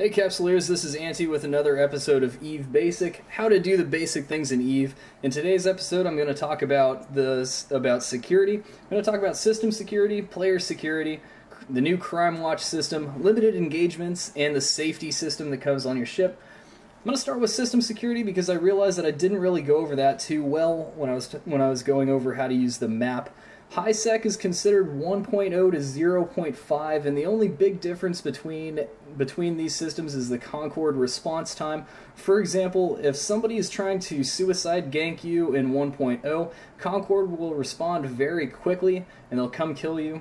Hey Capsuleers, this is Anty with another episode of EVE Basic, how to do the basic things in EVE. In today's episode I'm going to talk about security. I'm going to talk about system security, player security, the new Crimewatch system, limited engagements, and the safety system that comes on your ship. I'm going to start with system security because I realized that I didn't really go over that too well when I was going over how to use the map. High sec is considered 1.0 to 0.5, and the only big difference between these systems is the Concord response time. For example, if somebody is trying to suicide gank you in 1.0, Concord will respond very quickly and they'll come kill you,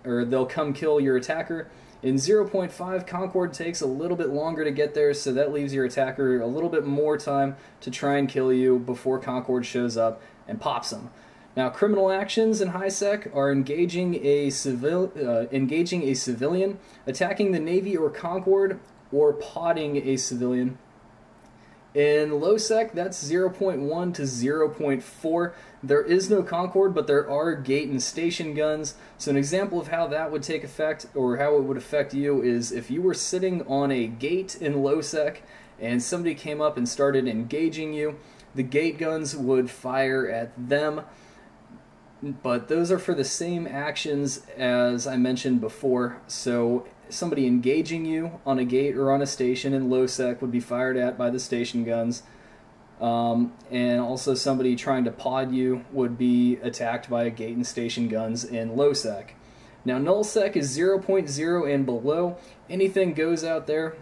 or they'll come kill your attacker. In 0.5, Concord takes a little bit longer to get there, so that leaves your attacker a little bit more time to try and kill you before Concord shows up and pops them. Now, criminal actions in high sec are engaging a civilian, attacking the Navy or Concord, or potting a civilian. In low sec, that's 0.1 to 0.4. There is no Concord, but there are gate and station guns. So an example of how that would take effect, or how it would affect you, is if you were sitting on a gate in low sec and somebody came up and started engaging you, the gate guns would fire at them. But those are for the same actions as I mentioned before. So somebody engaging you on a gate or on a station in low sec would be fired at by the station guns. And also somebody trying to pod you would be attacked by a gate and station guns in low sec. Now null sec is 0.0 and below. Anything goes out there.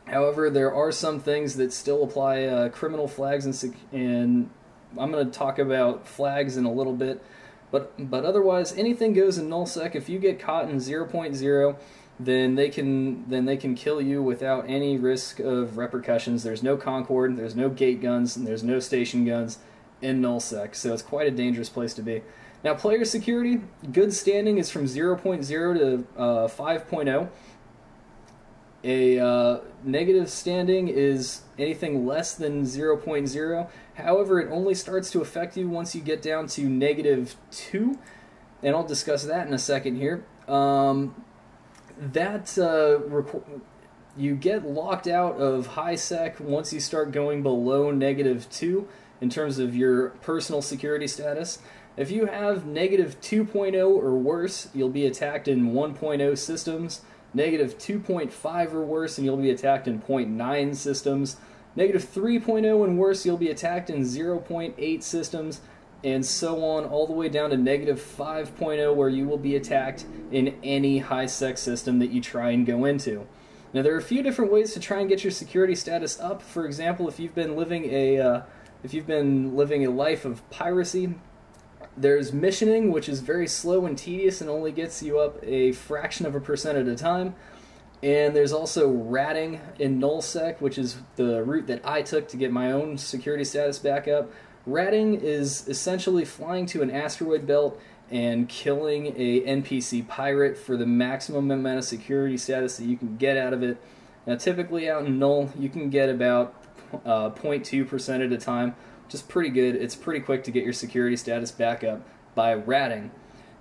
However, there are some things that still apply criminal flags, and I'm going to talk about flags in a little bit. But otherwise, anything goes in null sec. If you get caught in 0.0, then they can kill you without any risk of repercussions. There's no Concord, there's no gate guns, and there's no station guns in null sec. So it's quite a dangerous place to be. Now, player security, good standing is from 0.0 to 5.0. A negative standing is anything less than 0.0. However, it only starts to affect you once you get down to -2, and I'll discuss that in a second here. You get locked out of high sec once you start going below -2 in terms of your personal security status. If you have -2.0 or worse, you'll be attacked in 1.0 systems. -2.5 or worse, and you'll be attacked in 0.9 systems. -3.0 and worse, you'll be attacked in 0.8 systems, and so on, all the way down to -5.0, where you will be attacked in any high sec system that you try and go into. Now, there are a few different ways to try and get your security status up. For example, if you've been living a life of piracy, there's missioning, which is very slow and tedious and only gets you up a fraction of a percent at a time. And there's also ratting in null sec, which is the route that I took to get my own security status back up. Ratting is essentially flying to an asteroid belt and killing a NPC pirate for the maximum amount of security status that you can get out of it. Now, typically out in null, you can get about 0.2% at a time, which is pretty good. It's pretty quick to get your security status back up by ratting.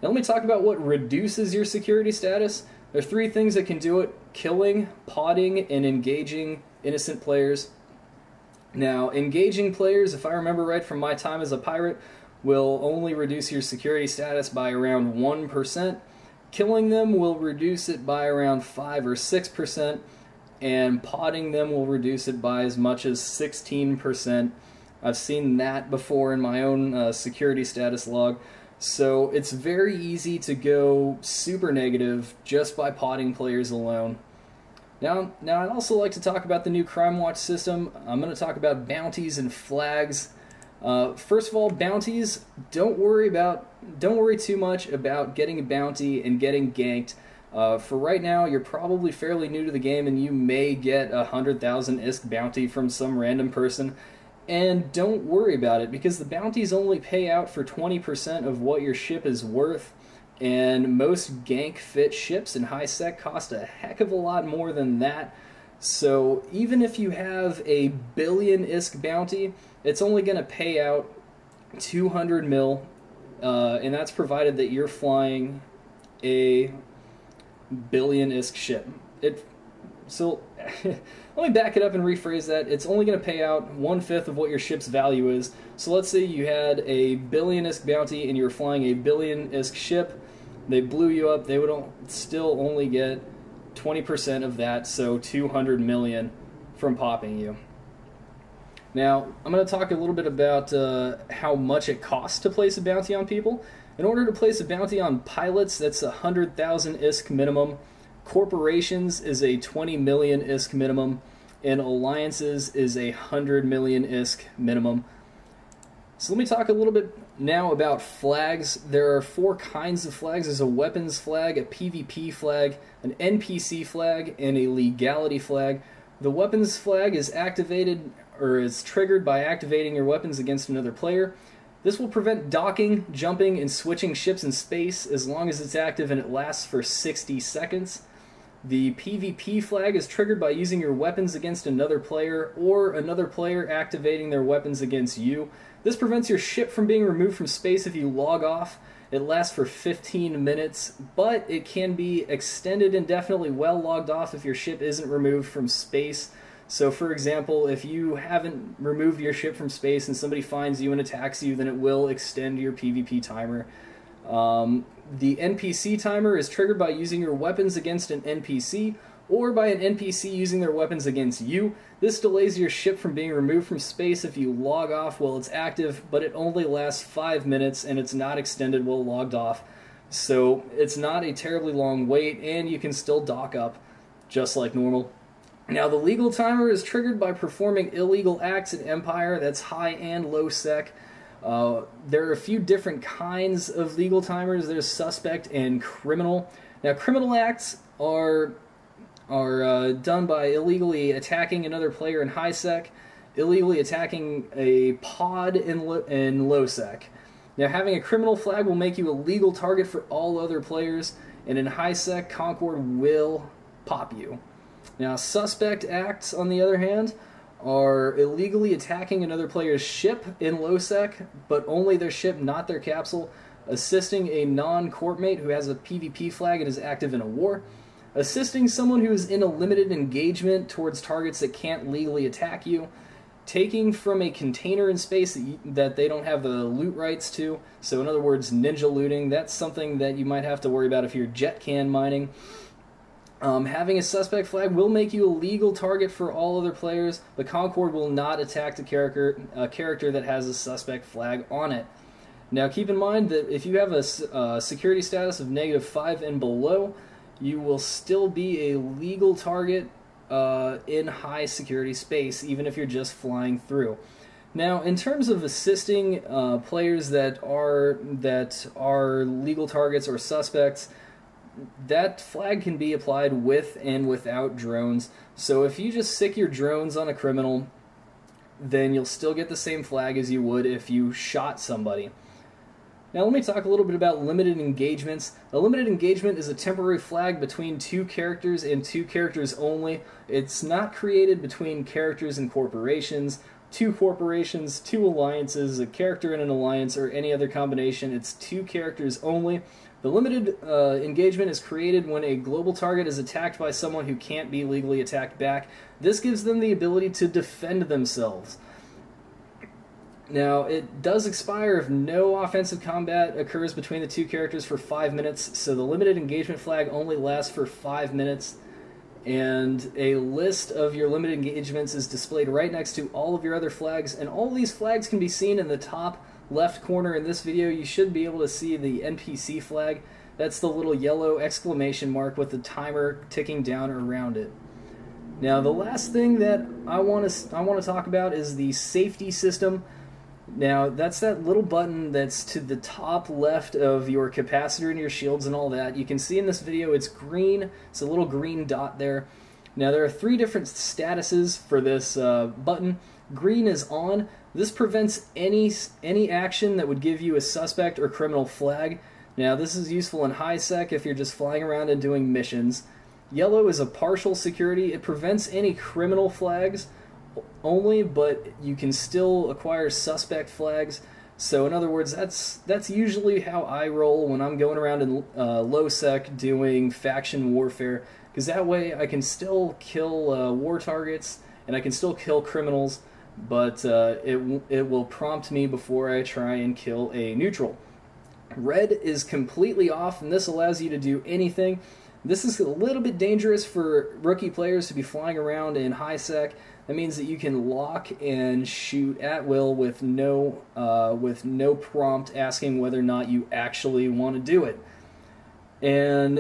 Now let me talk about what reduces your security status. There are 3 things that can do it: killing, potting, and engaging innocent players. Now, engaging players, if I remember right from my time as a pirate, will only reduce your security status by around 1%. Killing them will reduce it by around 5 or 6%, and potting them will reduce it by as much as 16%. I've seen that before in my own security status log. So it's very easy to go super negative just by potting players alone. Now I'd also like to talk about the new Crimewatch system. I'm going to talk about bounties and flags. First of all, bounties, don't worry too much about getting a bounty and getting ganked. For right now, you're probably fairly new to the game and you may get a 100,000 ISK bounty from some random person. And don't worry about it, because the bounties only pay out for 20% of what your ship is worth, and most gank fit ships in high sec cost a heck of a lot more than that. So even if you have a billion ISK bounty, it's only going to pay out 200 mil, and that's provided that you're flying a billion ISK ship. So let me back it up and rephrase that. It's only going to pay out 1/5 of what your ship's value is. So let's say you had a billion-isk bounty and you're flying a billion-isk ship. They blew you up. They would still only get 20% of that, so 200 million from popping you. Now, I'm going to talk a little bit about how much it costs to place a bounty on people. In order to place a bounty on pilots, that's 100,000 ISK minimum. Corporations is a 20 million ISK minimum, and alliances is a 100 million ISK minimum. So let me talk a little bit now about flags. There are 4 kinds of flags. There's a weapons flag, a PvP flag, an NPC flag, and a legality flag. The weapons flag is activated or is triggered by activating your weapons against another player. This will prevent docking, jumping, and switching ships in space as long as it's active and it lasts for 60 seconds. The PvP flag is triggered by using your weapons against another player or another player activating their weapons against you. This prevents your ship from being removed from space if you log off. It lasts for 15 minutes, but it can be extended indefinitely while logged off if your ship isn't removed from space. So for example, if you haven't removed your ship from space and somebody finds you and attacks you, then it will extend your PvP timer. The NPC timer is triggered by using your weapons against an NPC or by an NPC using their weapons against you. This delays your ship from being removed from space if you log off while it's active, but it only lasts 5 minutes and it's not extended while logged off. So it's not a terribly long wait and you can still dock up just like normal. Now the legal timer is triggered by performing illegal acts in Empire. That's high and low sec. There are a few different kinds of legal timers. There's suspect and criminal. Now criminal acts are done by illegally attacking another player in high sec, illegally attacking a pod in low sec. Now having a criminal flag will make you a legal target for all other players, and in high sec, Concord will pop you. Now suspect acts, on the other hand, are illegally attacking another player's ship in low sec, but only their ship, not their capsule, assisting a non-courtmate who has a PvP flag and is active in a war, assisting someone who is in a limited engagement towards targets that can't legally attack you, taking from a container in space that they don't have the loot rights to, so in other words, ninja looting. That's something that you might have to worry about if you're jet can mining. Having a suspect flag will make you a legal target for all other players, but Concord will not attack the character that has a suspect flag on it. Now keep in mind that if you have a security status of -5 and below, you will still be a legal target in high security space, even if you're just flying through. Now, in terms of assisting players that are legal targets or suspects, that flag can be applied with and without drones. So if you just sick your drones on a criminal, then you'll still get the same flag as you would if you shot somebody. Now let me talk a little bit about limited engagements. A limited engagement is a temporary flag between 2 characters and 2 characters only. It's not created between characters and corporations, 2 corporations, 2 alliances, a character in an alliance, or any other combination. It's 2 characters only. The limited engagement is created when a global target is attacked by someone who can't be legally attacked back. This gives them the ability to defend themselves. Now, it does expire if no offensive combat occurs between the 2 characters for 5 minutes, so the limited engagement flag only lasts for 5 minutes, and a list of your limited engagements is displayed right next to all of your other flags, and all these flags can be seen in the top left corner in this video. You should be able to see the NPC flag. That's the little yellow exclamation mark with the timer ticking down around it. Now, the last thing that I want to talk about is the safety system. Now, that's that little button that's to the top left of your capacitor and your shields and all that. You can see in this video it's green. It's a little green dot there. Now, there are 3 different statuses for this button. Green is on. This prevents any action that would give you a suspect or criminal flag. Now, this is useful in high sec if you're just flying around and doing missions. Yellow is a partial security. It prevents any criminal flags only, but you can still acquire suspect flags. So in other words, that's usually how I roll when I'm going around in low sec doing faction warfare, because that way I can still kill war targets and I can still kill criminals, but it will prompt me before I try and kill a neutral. Red is completely off, and this allows you to do anything. This is a little bit dangerous for rookie players to be flying around in high sec. That means that you can lock and shoot at will with no prompt asking whether or not you actually want to do it. And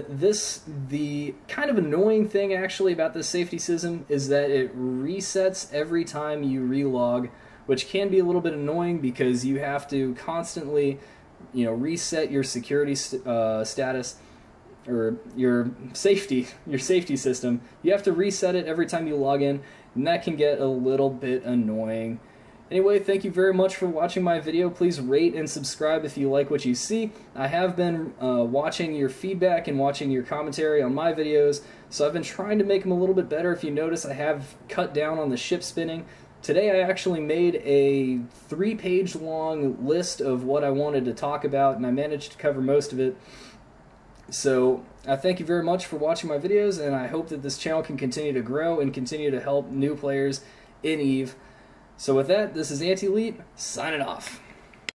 the kind of annoying thing actually about this safety system is that it resets every time you relog, which can be a little bit annoying because you have to constantly, reset your security status or your safety system. You have to reset it every time you log in, and that can get a little bit annoying. Anyway, thank you very much for watching my video. Please rate and subscribe if you like what you see. I have been watching your feedback and watching your commentary on my videos, so I've been trying to make them a little bit better. If you notice, I have cut down on the ship spinning. Today I actually made a 3-page long list of what I wanted to talk about, and I managed to cover most of it. So I thank you very much for watching my videos, and I hope that this channel can continue to grow and continue to help new players in EVE. So with that, this is Anti-Elite, signing off.